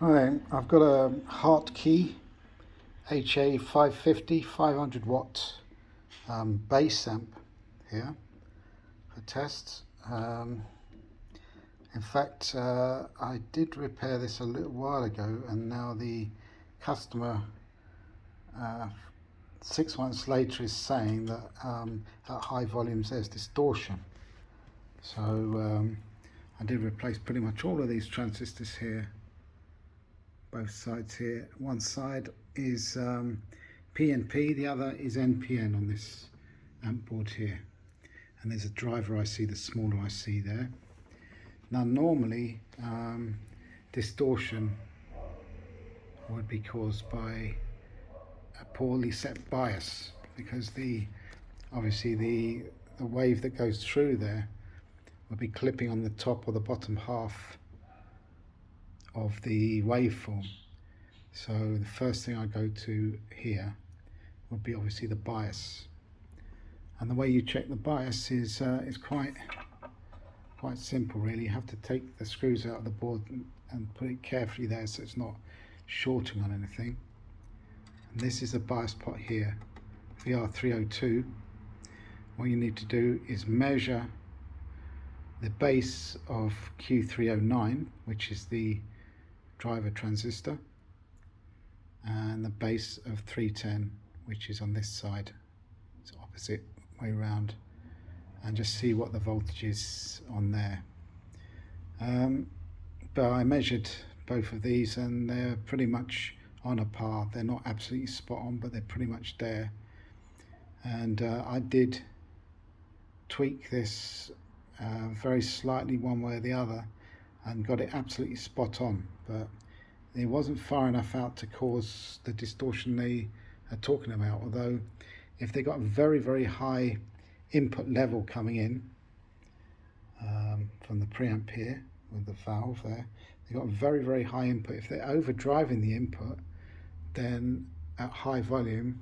Alright, I've got a Hartke HA5500 500 watt bass amp here for tests. In fact, I did repair this a little while ago, and now the customer 6 months later is saying that at high volumes there's distortion. So I did replace pretty much all of these transistors here, both sides here. One side is PNP, the other is NPN on this amp board here, and there's a driver IC, the smaller IC there. Now normally distortion would be caused by a poorly set bias, because obviously the wave that goes through there would be clipping on the top or the bottom half of the waveform. So the first thing I go to here would be obviously the bias, and the way you check the bias is quite simple really. You have to take the screws out of the board and put it carefully there so it's not shorting on anything. And this is the bias pot here, VR302. What you need to do is measure the base of Q309, which is the driver transistor, and the base of 310, which is on this side. It's opposite way around, and just see what the voltage is on there. But I measured both of these and they're pretty much on a par. They're not absolutely spot on, but they're pretty much there. And I did tweak this very slightly one way or the other and got it absolutely spot on, but it wasn't far enough out to cause the distortion they are talking about. Although if they got a very high input level coming in from the preamp here with the valve there, they got a very high input. If they're overdriving the input, then at high volume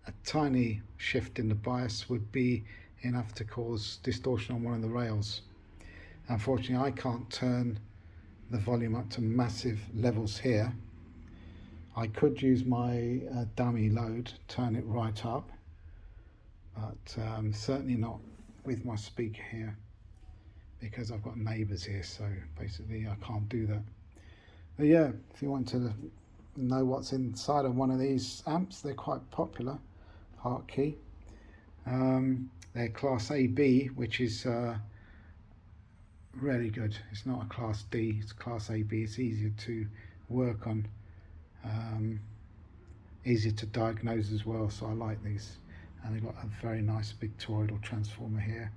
a tiny shift in the bias would be enough to cause distortion on one of the rails. Unfortunately, I can't turn the volume up to massive levels here. I could use my dummy load, turn it right up, but certainly not with my speaker here, because I've got neighbours here, so basically I can't do that. But yeah, if you want to know what's inside of one of these amps, they're quite popular, Hartke. They're class AB, which is really good. It's not a class D, it's class AB. It's easier to work on, easier to diagnose as well, so I like these. And they've got a very nice big toroidal transformer here.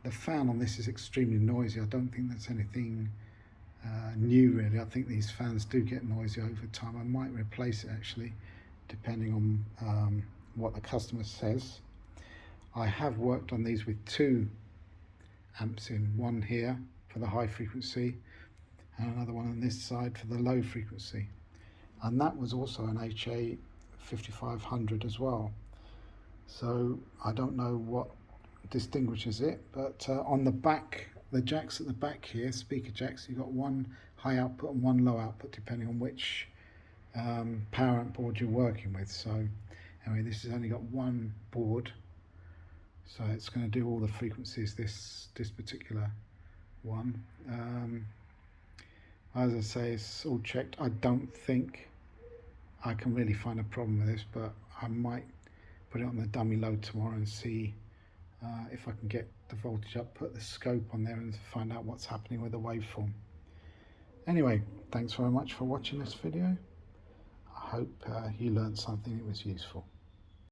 The fan on this is extremely noisy. I don't think that's anything new really. I think these fans do get noisy over time. I might replace it actually, depending on what the customer says. I have worked on these with two amps in, one here for the high frequency and another one on this side for the low frequency, and that was also an HA5500 as well. So I don't know what distinguishes it, but on the back, the jacks at the back here, speaker jacks, you've got one high output and one low output depending on which power amp board you're working with. So anyway, this has only got one board, so it's going to do all the frequencies, this particular one. As I say, it's all checked. I don't think I can really find a problem with this, but I might put it on the dummy load tomorrow and see if I can get the voltage up, put the scope on there and find out what's happening with the waveform. Anyway, thanks very much for watching this video. I hope you learned something that was useful.